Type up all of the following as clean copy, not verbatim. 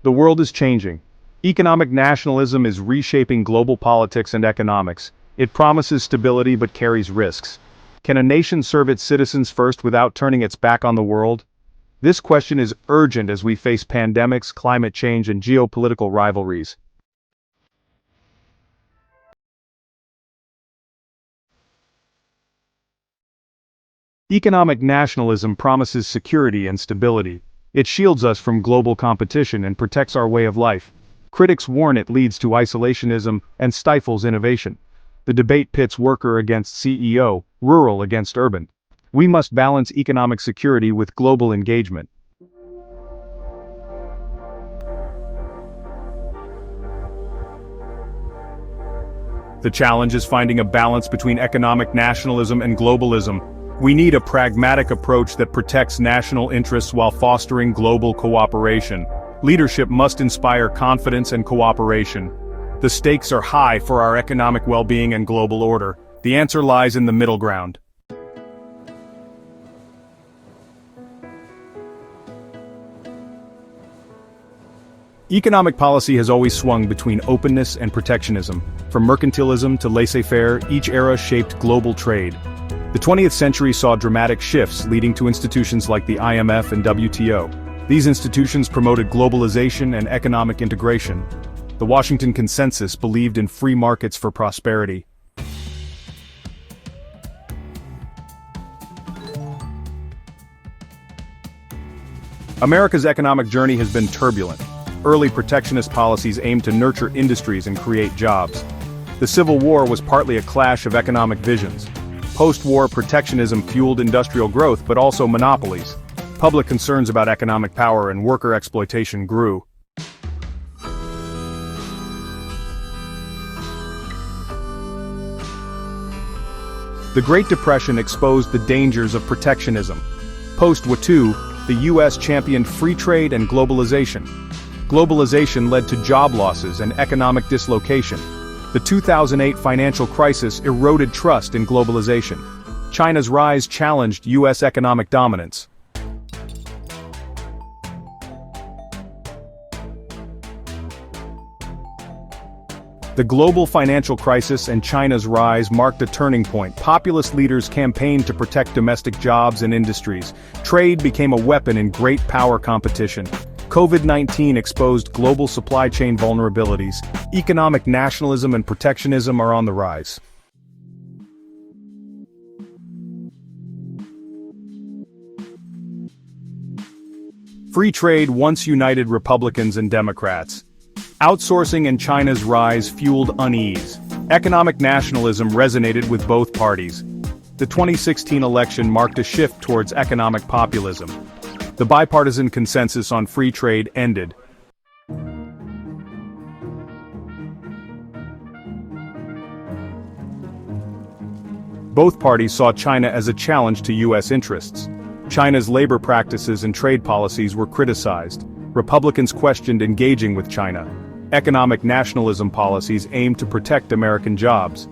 The world is changing. Economic nationalism is reshaping global politics and economics. It promises stability but carries risks. Can a nation serve its citizens first without turning its back on the world? This question is urgent as we face pandemics, climate change, and geopolitical rivalries. Economic nationalism promises security and stability. It shields us from global competition and protects our way of life. Critics warn it leads to isolationism and stifles innovation. The debate pits worker against CEO, rural against urban. We must balance economic security with global engagement. The challenge is finding a balance between economic nationalism and globalism. We need a pragmatic approach that protects national interests while fostering global cooperation. Leadership must inspire confidence and cooperation. The stakes are high for our economic well-being and global order. The answer lies in the middle ground. Economic policy has always swung between openness and protectionism. From mercantilism to laissez-faire, each era shaped global trade. The 20th century saw dramatic shifts leading to institutions like the IMF and WTO. These institutions promoted globalization and economic integration. The Washington Consensus believed in free markets for prosperity. America's economic journey has been turbulent. Early protectionist policies aimed to nurture industries and create jobs. The Civil War was partly a clash of economic visions. Post-war protectionism fueled industrial growth but also monopolies. Public concerns about economic power and worker exploitation grew. The Great Depression exposed the dangers of protectionism. Post-War II, the U.S. championed free trade and globalization. Globalization led to job losses and economic dislocation. The 2008 financial crisis eroded trust in globalization. China's rise challenged U.S. economic dominance. The global financial crisis and China's rise marked a turning point. Populist leaders campaigned to protect domestic jobs and industries. Trade became a weapon in great power competition. COVID-19 exposed global supply chain vulnerabilities. Economic nationalism and protectionism are on the rise. Free trade once united Republicans and Democrats. Outsourcing and China's rise fueled unease. Economic nationalism resonated with both parties. The 2016 election marked a shift towards economic populism. The bipartisan consensus on free trade ended. Both parties saw China as a challenge to U.S. interests. China's labor practices and trade policies were criticized. Republicans questioned engaging with China. Economic nationalism policies aimed to protect American jobs.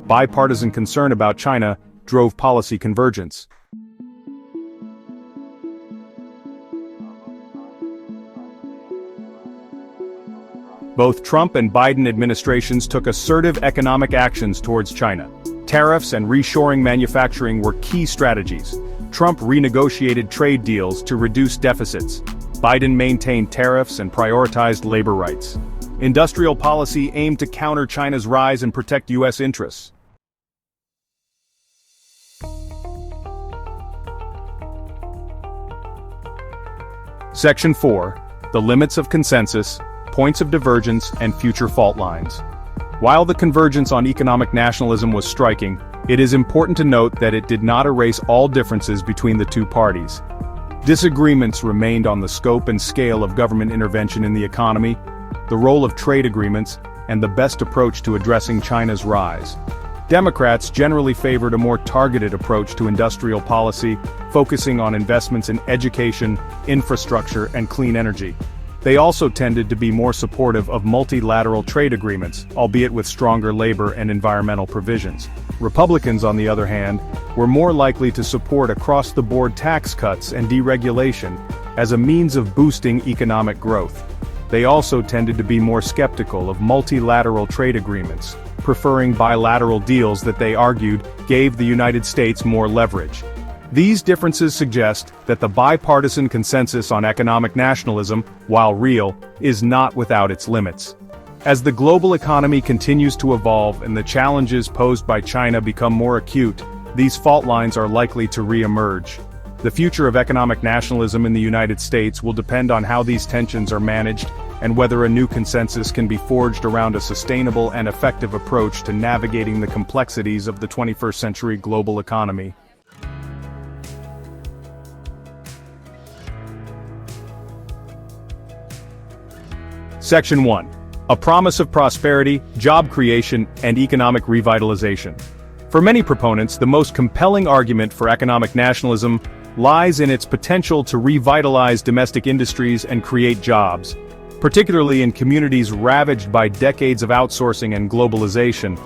Bipartisan concern about China drove policy convergence. Both Trump and Biden administrations took assertive economic actions towards China. Tariffs and reshoring manufacturing were key strategies. Trump renegotiated trade deals to reduce deficits. Biden maintained tariffs and prioritized labor rights. Industrial policy aimed to counter China's rise and protect U.S. interests. Section 4. The limits of consensus, points of divergence, and future fault lines. While the convergence on economic nationalism was striking, it is important to note that it did not erase all differences between the two parties. Disagreements remained on the scope and scale of government intervention in the economy, the role of trade agreements, and the best approach to addressing China's rise. Democrats generally favored a more targeted approach to industrial policy, focusing on investments in education, infrastructure, and clean energy. They also tended to be more supportive of multilateral trade agreements, albeit with stronger labor and environmental provisions. Republicans, on the other hand, were more likely to support across-the-board tax cuts and deregulation as a means of boosting economic growth. They also tended to be more skeptical of multilateral trade agreements, preferring bilateral deals that they argued gave the United States more leverage. These differences suggest that the bipartisan consensus on economic nationalism, while real, is not without its limits. As the global economy continues to evolve and the challenges posed by China become more acute, these fault lines are likely to re-emerge. The future of economic nationalism in the United States will depend on how these tensions are managed and whether a new consensus can be forged around a sustainable and effective approach to navigating the complexities of the 21st century global economy. Section 1. A promise of prosperity, job creation, and economic revitalization. For many proponents, the most compelling argument for economic nationalism lies in its potential to revitalize domestic industries and create jobs, particularly in communities ravaged by decades of outsourcing and globalization.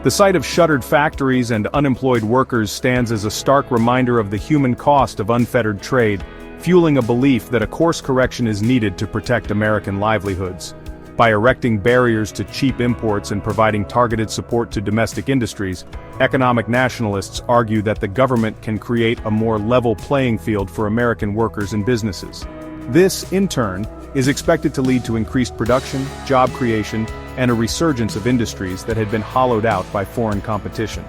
The sight of shuttered factories and unemployed workers stands as a stark reminder of the human cost of unfettered trade, fueling a belief that a course correction is needed to protect American livelihoods. By erecting barriers to cheap imports and providing targeted support to domestic industries, economic nationalists argue that the government can create a more level playing field for American workers and businesses. This, in turn, is expected to lead to increased production, job creation, and a resurgence of industries that had been hollowed out by foreign competition.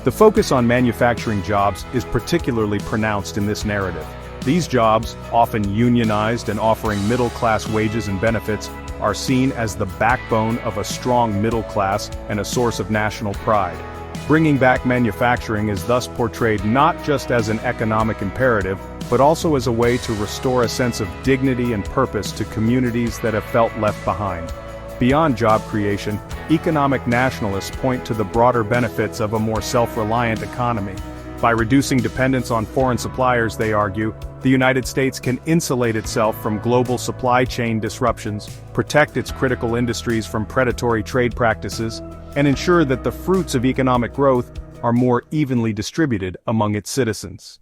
The focus on manufacturing jobs is particularly pronounced in this narrative. These jobs, often unionized and offering middle-class wages and benefits, are seen as the backbone of a strong middle class and a source of national pride. Bringing back manufacturing is thus portrayed not just as an economic imperative, but also as a way to restore a sense of dignity and purpose to communities that have felt left behind. Beyond job creation, economic nationalists point to the broader benefits of a more self-reliant economy. By reducing dependence on foreign suppliers, they argue, the United States can insulate itself from global supply chain disruptions, protect its critical industries from predatory trade practices, and ensure that the fruits of economic growth are more evenly distributed among its citizens.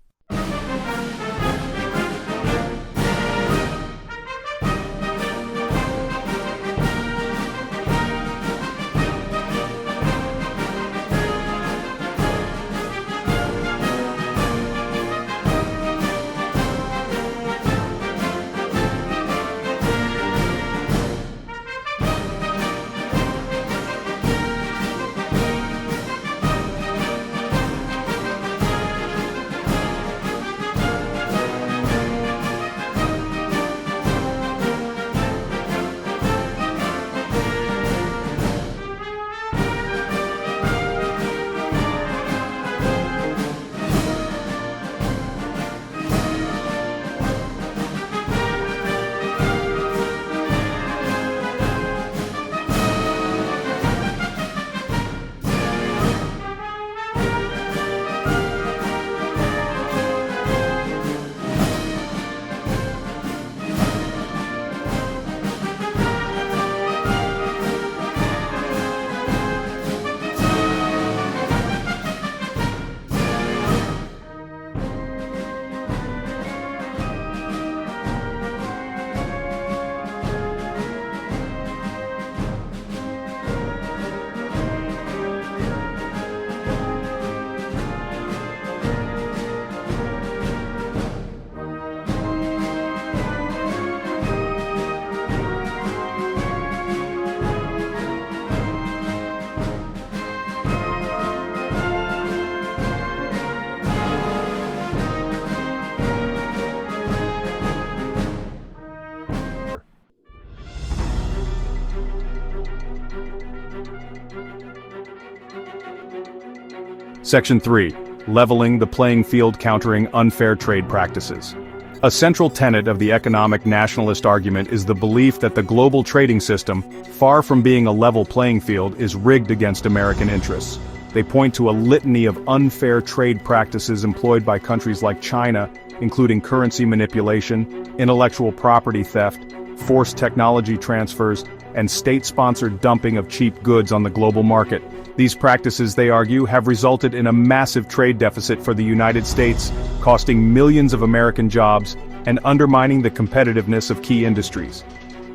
Section 3. Leveling the playing field, countering unfair trade practices. A central tenet of the economic nationalist argument is the belief that the global trading system, far from being a level playing field, is rigged against American interests. They point to a litany of unfair trade practices employed by countries like China, including currency manipulation, intellectual property theft, forced technology transfers, and state-sponsored dumping of cheap goods on the global market. These practices, they argue, have resulted in a massive trade deficit for the United States, costing millions of American jobs and undermining the competitiveness of key industries.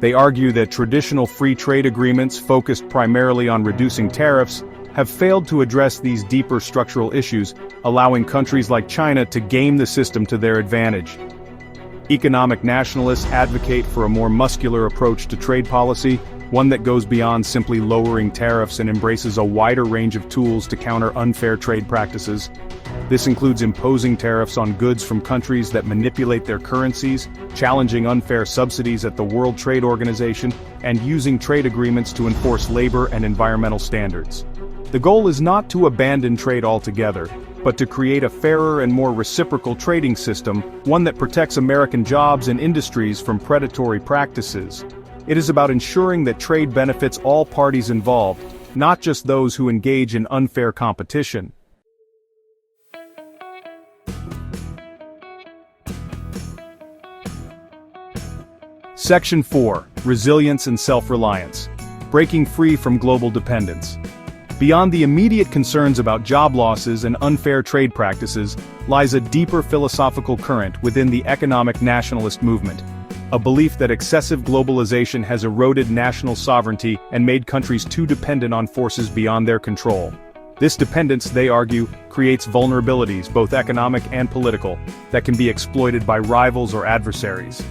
They argue that traditional free trade agreements focused primarily on reducing tariffs have failed to address these deeper structural issues, allowing countries like China to game the system to their advantage. Economic nationalists advocate for a more muscular approach to trade policy, one that goes beyond simply lowering tariffs and embraces a wider range of tools to counter unfair trade practices. This includes imposing tariffs on goods from countries that manipulate their currencies, challenging unfair subsidies at the World Trade Organization, and using trade agreements to enforce labor and environmental standards. The goal is not to abandon trade altogether, but to create a fairer and more reciprocal trading system, one that protects American jobs and industries from predatory practices. It is about ensuring that trade benefits all parties involved, not just those who engage in unfair competition. Section 4. Resilience and Self-Reliance. Breaking free from global dependence. Beyond the immediate concerns about job losses and unfair trade practices, lies a deeper philosophical current within the economic nationalist movement. A belief that excessive globalization has eroded national sovereignty and made countries too dependent on forces beyond their control. This dependence, they argue, creates vulnerabilities, both economic and political, that can be exploited by rivals or adversaries.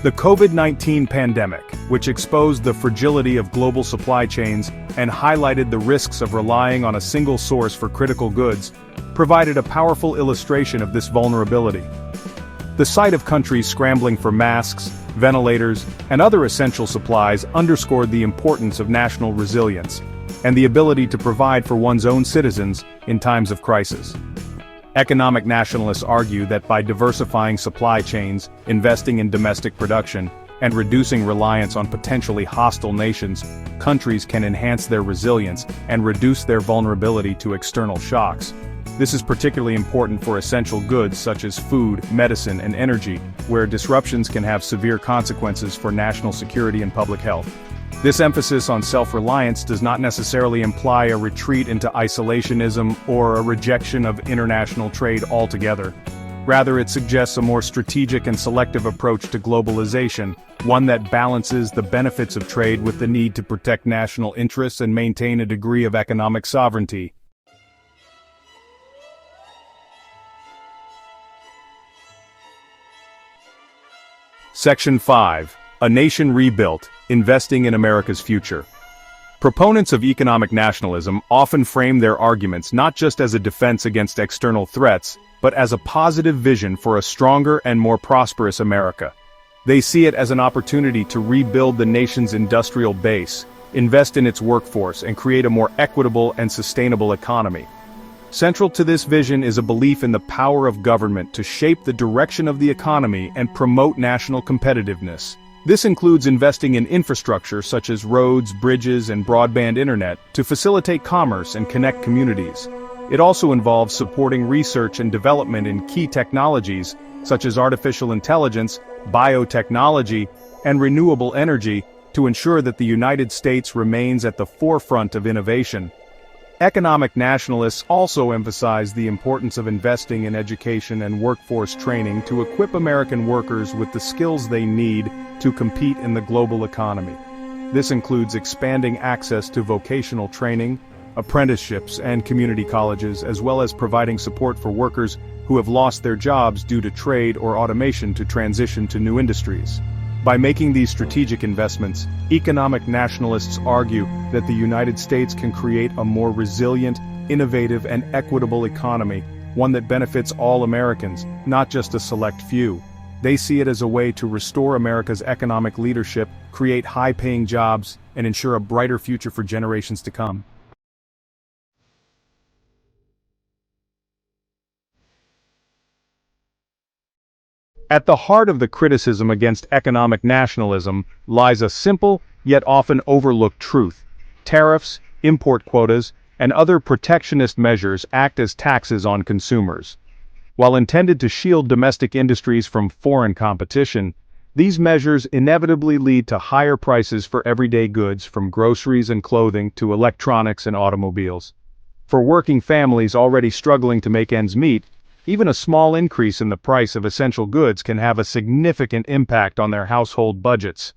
The COVID-19 pandemic, which exposed the fragility of global supply chains and highlighted the risks of relying on a single source for critical goods, provided a powerful illustration of this vulnerability. The sight of countries scrambling for masks, ventilators, and other essential supplies underscored the importance of national resilience and the ability to provide for one's own citizens in times of crisis. Economic nationalists argue that by diversifying supply chains, investing in domestic production, and reducing reliance on potentially hostile nations, countries can enhance their resilience and reduce their vulnerability to external shocks. This is particularly important for essential goods such as food, medicine, and energy, where disruptions can have severe consequences for national security and public health. This emphasis on self-reliance does not necessarily imply a retreat into isolationism or a rejection of international trade altogether. Rather, it suggests a more strategic and selective approach to globalization, one that balances the benefits of trade with the need to protect national interests and maintain a degree of economic sovereignty. Section 5. A Nation Rebuilt, Investing in America's Future. Proponents of economic nationalism often frame their arguments not just as a defense against external threats, but as a positive vision for a stronger and more prosperous America. They see it as an opportunity to rebuild the nation's industrial base, invest in its workforce, and create a more equitable and sustainable economy. Central to this vision is a belief in the power of government to shape the direction of the economy and promote national competitiveness. This includes investing in infrastructure such as roads, bridges, and broadband internet to facilitate commerce and connect communities. It also involves supporting research and development in key technologies such as artificial intelligence, biotechnology, and renewable energy to ensure that the United States remains at the forefront of innovation. Economic nationalists also emphasize the importance of investing in education and workforce training to equip American workers with the skills they need to compete in the global economy. This includes expanding access to vocational training, apprenticeships, and community colleges, as well as providing support for workers who have lost their jobs due to trade or automation to transition to new industries. By making these strategic investments, economic nationalists argue that the United States can create a more resilient, innovative, and equitable economy, one that benefits all Americans, not just a select few. They see it as a way to restore America's economic leadership, create high-paying jobs, and ensure a brighter future for generations to come. At the heart of the criticism against economic nationalism lies a simple, yet often overlooked truth. Tariffs, import quotas, and other protectionist measures act as taxes on consumers. While intended to shield domestic industries from foreign competition, these measures inevitably lead to higher prices for everyday goods from groceries and clothing to electronics and automobiles. For working families already struggling to make ends meet, even a small increase in the price of essential goods can have a significant impact on their household budgets.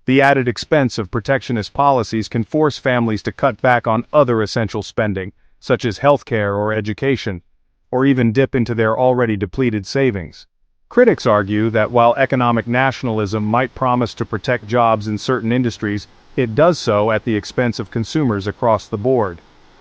The added expense of protectionist policies can force families to cut back on other essential spending, such as healthcare or education, or even dip into their already depleted savings. Critics argue that while economic nationalism might promise to protect jobs in certain industries, it does so at the expense of consumers across the board.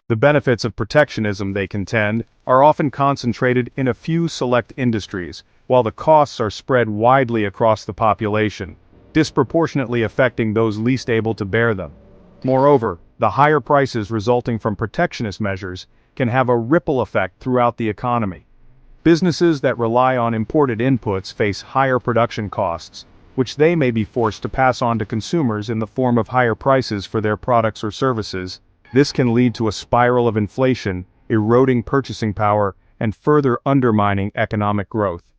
The benefits of protectionism, they contend, are often concentrated in a few select industries, while the costs are spread widely across the population, disproportionately affecting those least able to bear them. Moreover, the higher prices resulting from protectionist measures can have a ripple effect throughout the economy. Businesses that rely on imported inputs face higher production costs, which they may be forced to pass on to consumers in the form of higher prices for their products or services. This can lead to a spiral of inflation, eroding purchasing power, and further undermining economic growth.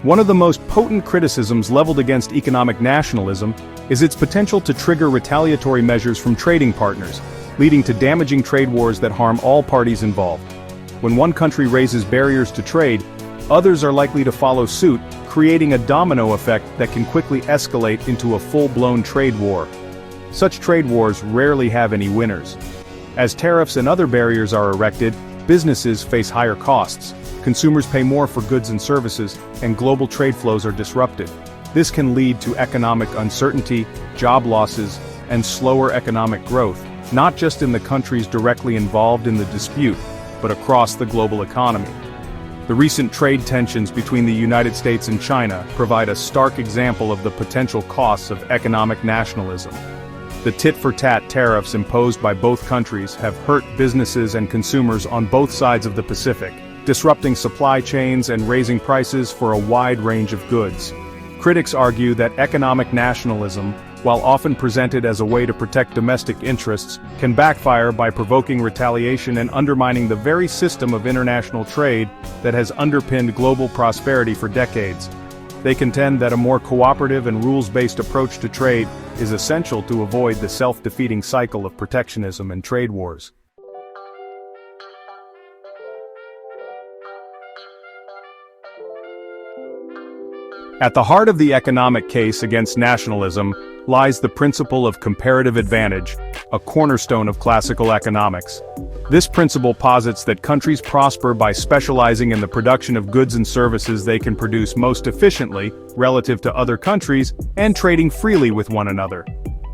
One of the most potent criticisms leveled against economic nationalism is its potential to trigger retaliatory measures from trading partners, leading to damaging trade wars that harm all parties involved. When one country raises barriers to trade, others are likely to follow suit, creating a domino effect that can quickly escalate into a full-blown trade war. Such trade wars rarely have any winners. As tariffs and other barriers are erected, businesses face higher costs, consumers pay more for goods and services, and global trade flows are disrupted. This can lead to economic uncertainty, job losses, and slower economic growth, not just in the countries directly involved in the dispute, but across the global economy. The recent trade tensions between the United States and China provide a stark example of the potential costs of economic nationalism. The tit-for-tat tariffs imposed by both countries have hurt businesses and consumers on both sides of the Pacific, disrupting supply chains and raising prices for a wide range of goods. Critics argue that economic nationalism, while often presented as a way to protect domestic interests, can backfire by provoking retaliation and undermining the very system of international trade that has underpinned global prosperity for decades. They contend that a more cooperative and rules-based approach to trade is essential to avoid the self-defeating cycle of protectionism and trade wars. At the heart of the economic case against nationalism lies the principle of comparative advantage, a cornerstone of classical economics. This principle posits that countries prosper by specializing in the production of goods and services they can produce most efficiently relative to other countries and trading freely with one another.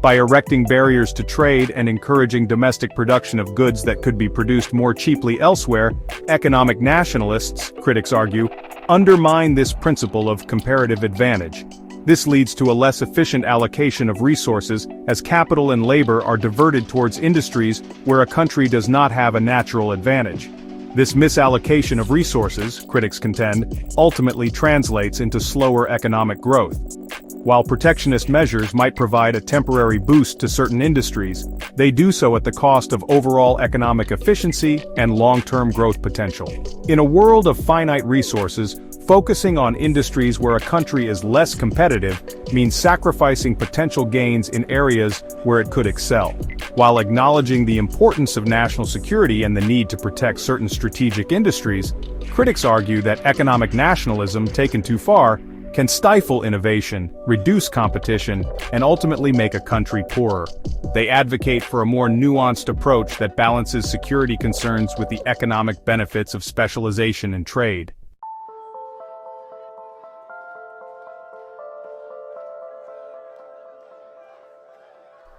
By erecting barriers to trade and encouraging domestic production of goods that could be produced more cheaply elsewhere, economic nationalists, critics argue, undermine this principle of comparative advantage. This leads to a less efficient allocation of resources as capital and labor are diverted towards industries where a country does not have a natural advantage. This misallocation of resources, critics contend, ultimately translates into slower economic growth. While protectionist measures might provide a temporary boost to certain industries, they do so at the cost of overall economic efficiency and long-term growth potential. In a world of finite resources, focusing on industries where a country is less competitive means sacrificing potential gains in areas where it could excel. While acknowledging the importance of national security and the need to protect certain strategic industries, critics argue that economic nationalism taken too far can stifle innovation, reduce competition, and ultimately make a country poorer. They advocate for a more nuanced approach that balances security concerns with the economic benefits of specialization in trade.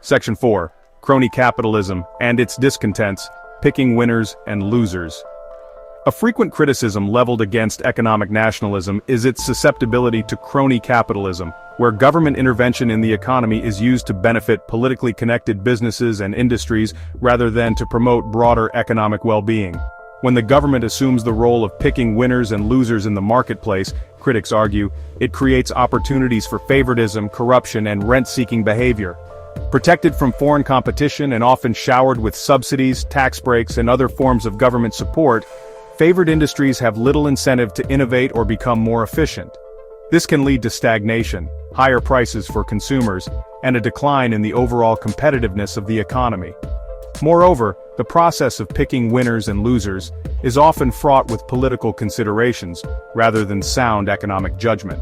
Section 4. Crony capitalism and its discontents, picking winners and losers. A frequent criticism leveled against economic nationalism is its susceptibility to crony capitalism, where government intervention in the economy is used to benefit politically connected businesses and industries rather than to promote broader economic well-being. When the government assumes the role of picking winners and losers in the marketplace, critics argue, it creates opportunities for favoritism, corruption, and rent-seeking behavior. Protected from foreign competition and often showered with subsidies, tax breaks, and other forms of government support, favored industries have little incentive to innovate or become more efficient. This can lead to stagnation, higher prices for consumers, and a decline in the overall competitiveness of the economy. Moreover, the process of picking winners and losers is often fraught with political considerations, rather than sound economic judgment.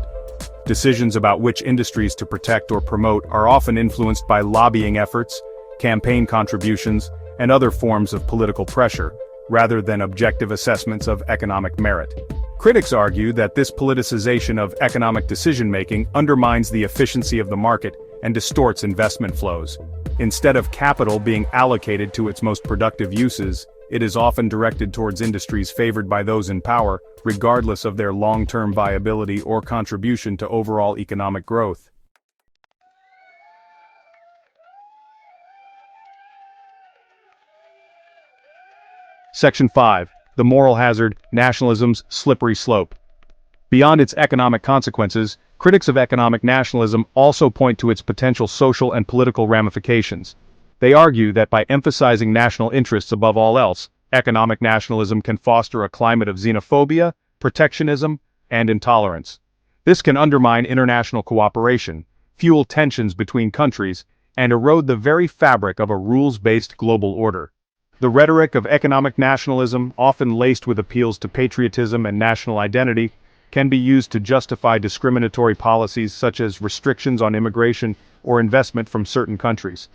Decisions about which industries to protect or promote are often influenced by lobbying efforts, campaign contributions, and other forms of political pressure, rather than objective assessments of economic merit. Critics argue that this politicization of economic decision-making undermines the efficiency of the market and distorts investment flows. Instead of capital being allocated to its most productive uses, it is often directed towards industries favored by those in power, regardless of their long-term viability or contribution to overall economic growth. Section 5. The moral hazard, nationalism's slippery slope. Beyond its economic consequences, critics of economic nationalism also point to its potential social and political ramifications. They argue that by emphasizing national interests above all else, economic nationalism can foster a climate of xenophobia, protectionism, and intolerance. This can undermine international cooperation, fuel tensions between countries, and erode the very fabric of a rules-based global order. The rhetoric of economic nationalism, often laced with appeals to patriotism and national identity, can be used to justify discriminatory policies such as restrictions on immigration or investment from certain countries.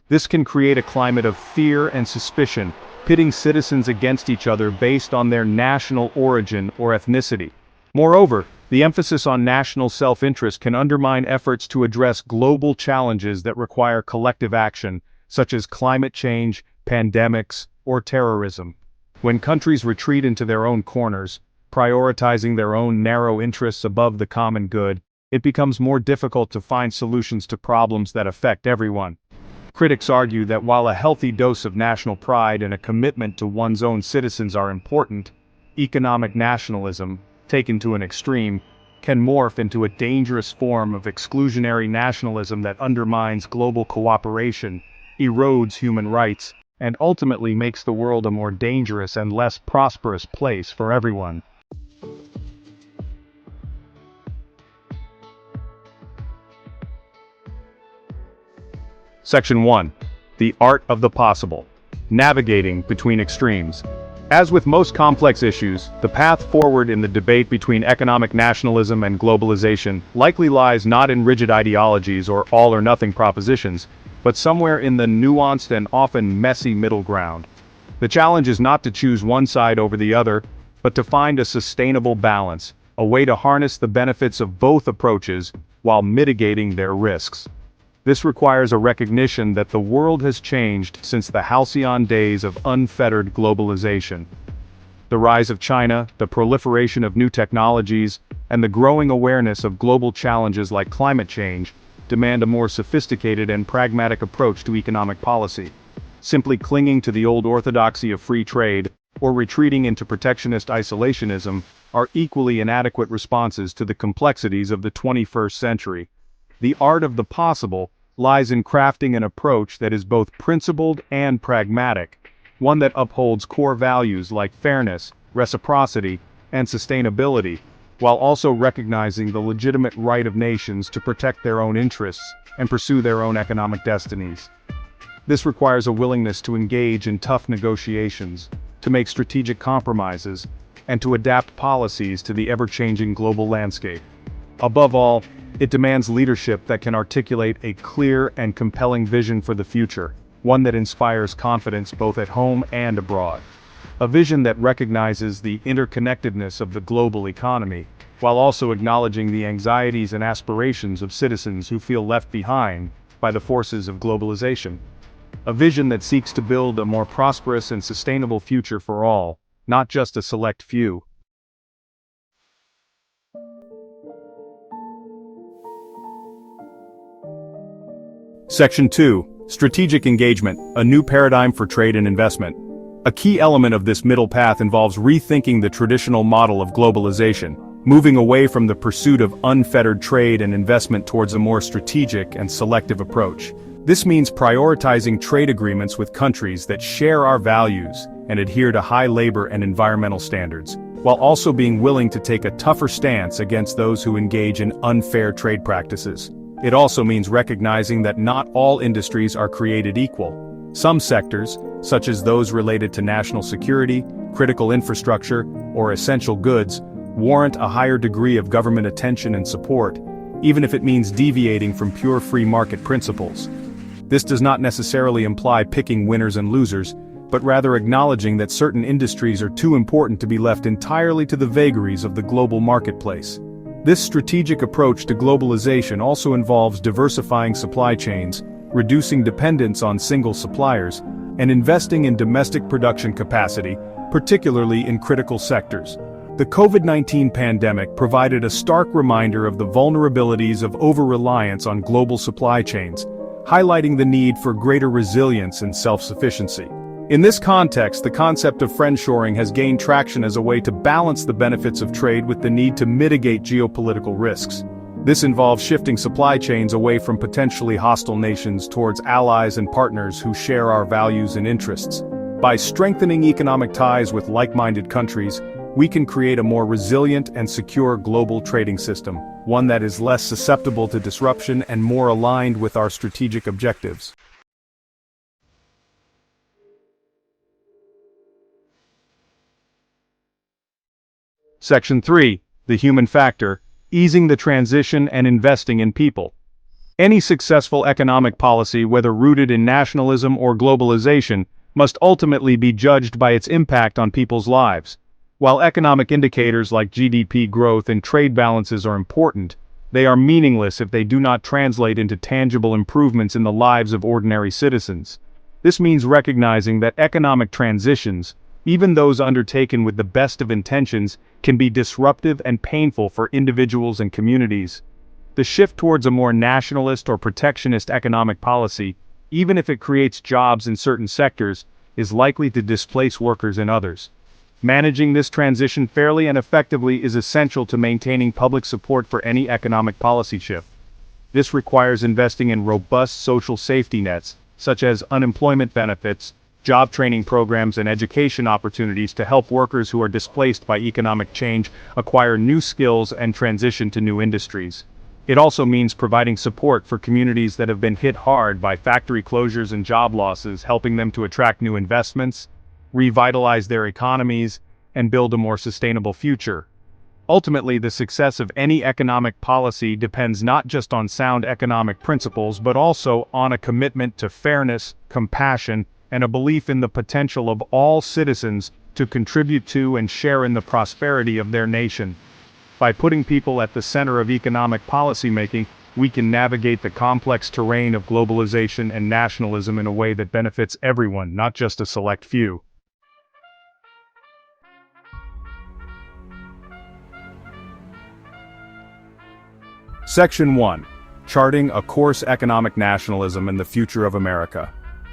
This can create a climate of fear and suspicion, pitting citizens against each other based on their national origin or ethnicity. Moreover, the emphasis on national self-interest can undermine efforts to address global challenges that require collective action, such as climate change, pandemics, or terrorism. When countries retreat into their own corners, prioritizing their own narrow interests above the common good, it becomes more difficult to find solutions to problems that affect everyone. Critics argue that while a healthy dose of national pride and a commitment to one's own citizens are important, economic nationalism, taken to an extreme, can morph into a dangerous form of exclusionary nationalism that undermines global cooperation, erodes human rights, and ultimately makes the world a more dangerous and less prosperous place for everyone. Section 1. The Art of the Possible. Navigating between extremes. As with most complex issues, the path forward in the debate between economic nationalism and globalization likely lies not in rigid ideologies or all-or-nothing propositions, but somewhere in the nuanced and often messy middle ground. The challenge is not to choose one side over the other, but to find a sustainable balance, a way to harness the benefits of both approaches while mitigating their risks. This requires a recognition that the world has changed since the halcyon days of unfettered globalization. The rise of China, the proliferation of new technologies, and the growing awareness of global challenges like climate change demand a more sophisticated and pragmatic approach to economic policy. Simply clinging to the old orthodoxy of free trade, or retreating into protectionist isolationism, are equally inadequate responses to the complexities of the 21st century. The art of the possible lies in crafting an approach that is both principled and pragmatic, one that upholds core values like fairness, reciprocity, and sustainability, while also recognizing the legitimate right of nations to protect their own interests and pursue their own economic destinies. This requires a willingness to engage in tough negotiations, to make strategic compromises, and to adapt policies to the ever-changing global landscape. Above all, it demands leadership that can articulate a clear and compelling vision for the future, one that inspires confidence both at home and abroad. A vision that recognizes the interconnectedness of the global economy, while also acknowledging the anxieties and aspirations of citizens who feel left behind by the forces of globalization. A vision that seeks to build a more prosperous and sustainable future for all, not just a select few. Section 2. Strategic Engagement, a new paradigm for trade and investment. A key element of this middle path involves rethinking the traditional model of globalization, moving away from the pursuit of unfettered trade and investment towards a more strategic and selective approach. This means prioritizing trade agreements with countries that share our values and adhere to high labor and environmental standards, while also being willing to take a tougher stance against those who engage in unfair trade practices. It also means recognizing that not all industries are created equal. Some sectors, such as those related to national security, critical infrastructure, or essential goods, warrant a higher degree of government attention and support, even if it means deviating from pure free market principles. This does not necessarily imply picking winners and losers, but rather acknowledging that certain industries are too important to be left entirely to the vagaries of the global marketplace. This strategic approach to globalization also involves diversifying supply chains, reducing dependence on single suppliers, and investing in domestic production capacity, particularly in critical sectors. The COVID-19 pandemic provided a stark reminder of the vulnerabilities of over-reliance on global supply chains, highlighting the need for greater resilience and self-sufficiency. In this context, the concept of friendshoring has gained traction as a way to balance the benefits of trade with the need to mitigate geopolitical risks. This involves shifting supply chains away from potentially hostile nations towards allies and partners who share our values and interests. By strengthening economic ties with like-minded countries, we can create a more resilient and secure global trading system, one that is less susceptible to disruption and more aligned with our strategic objectives. Section 3. The human factor, easing the transition and investing in people. Any successful economic policy, whether rooted in nationalism or globalization, must ultimately be judged by its impact on people's lives. While economic indicators like GDP growth and trade balances are important, they are meaningless if they do not translate into tangible improvements in the lives of ordinary citizens. This means recognizing that economic transitions, even those undertaken with the best of intentions, can be disruptive and painful for individuals and communities. The shift towards a more nationalist or protectionist economic policy, even if it creates jobs in certain sectors, is likely to displace workers in others. Managing this transition fairly and effectively is essential to maintaining public support for any economic policy shift. This requires investing in robust social safety nets, such as unemployment benefits, job training programs, and education opportunities to help workers who are displaced by economic change acquire new skills and transition to new industries. It also means providing support for communities that have been hit hard by factory closures and job losses, helping them to attract new investments, revitalize their economies, and build a more sustainable future. Ultimately, the success of any economic policy depends not just on sound economic principles but also on a commitment to fairness, compassion, and a belief in the potential of all citizens to contribute to and share in the prosperity of their nation. By putting people at the center of economic policymaking, we can navigate the complex terrain of globalization and nationalism in a way that benefits everyone, not just a select few. Section 1. Charting a Course: Economic Nationalism and the Future of America.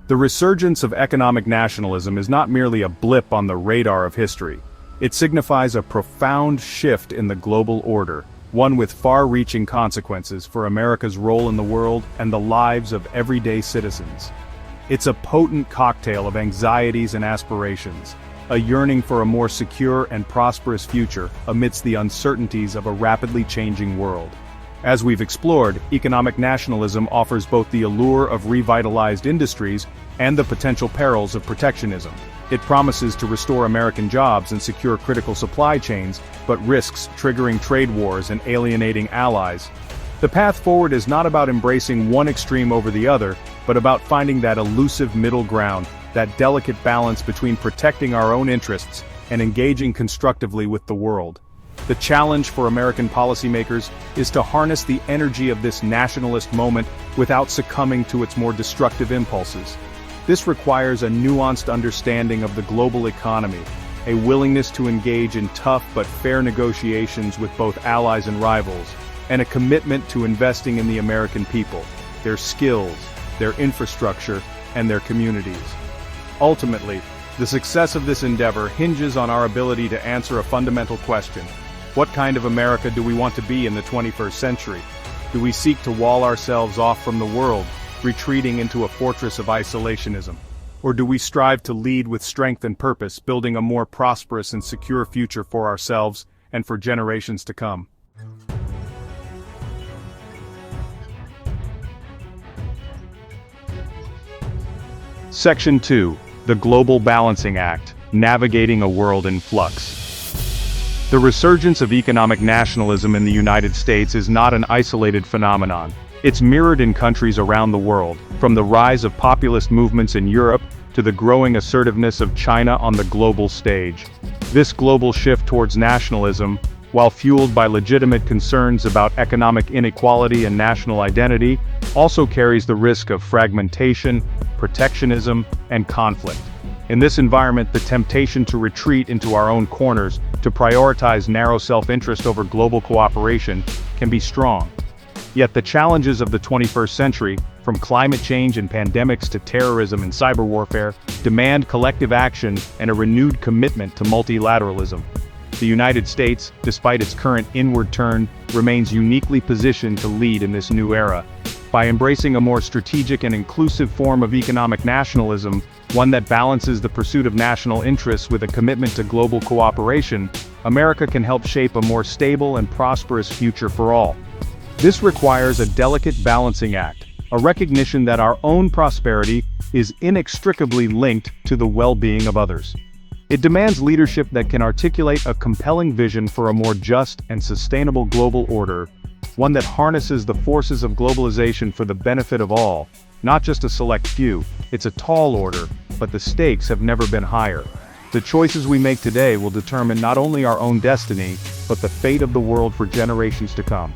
The resurgence of economic nationalism is not merely a blip on the radar of history. It signifies a profound shift in the global order, one with far-reaching consequences for America's role in the world and the lives of everyday citizens. It's a potent cocktail of anxieties and aspirations, a yearning for a more secure and prosperous future amidst the uncertainties of a rapidly changing world. As we've explored, economic nationalism offers both the allure of revitalized industries and the potential perils of protectionism. It promises to restore American jobs and secure critical supply chains, but risks triggering trade wars and alienating allies. The path forward is not about embracing one extreme over the other, but about finding that elusive middle ground, that delicate balance between protecting our own interests and engaging constructively with the world. The challenge for American policymakers is to harness the energy of this nationalist moment without succumbing to its more destructive impulses. This requires a nuanced understanding of the global economy, a willingness to engage in tough but fair negotiations with both allies and rivals, and a commitment to investing in the American people, their skills, their infrastructure, and their communities. Ultimately, the success of this endeavor hinges on our ability to answer a fundamental question. What kind of America do we want to be in the 21st century? Do we seek to wall ourselves off from the world, retreating into a fortress of isolationism? Or do we strive to lead with strength and purpose, building a more prosperous and secure future for ourselves and for generations to come? Section 2. The Global Balancing Act, Navigating a World in Flux. The resurgence of economic nationalism in the United States is not an isolated phenomenon. It's mirrored in countries around the world, from the rise of populist movements in Europe to the growing assertiveness of China on the global stage. This global shift towards nationalism, while fueled by legitimate concerns about economic inequality and national identity, also carries the risk of fragmentation, protectionism, and conflict. In this environment, the temptation to retreat into our own corners, to prioritize narrow self-interest over global cooperation, can be strong. Yet the challenges of the 21st century, from climate change and pandemics to terrorism and cyber warfare, demand collective action and a renewed commitment to multilateralism. The United States, despite its current inward turn, remains uniquely positioned to lead in this new era. By embracing a more strategic and inclusive form of economic nationalism, one that balances the pursuit of national interests with a commitment to global cooperation, America can help shape a more stable and prosperous future for all. This requires a delicate balancing act, a recognition that our own prosperity is inextricably linked to the well-being of others. It demands leadership that can articulate a compelling vision for a more just and sustainable global order, one that harnesses the forces of globalization for the benefit of all, not just a select few. It's a tall order, but the stakes have never been higher. The choices we make today will determine not only our own destiny, but the fate of the world for generations to come.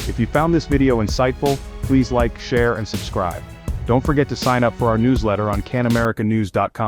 If you found this video insightful, please like, share, and subscribe. Don't forget to sign up for our newsletter on canamericanews.com.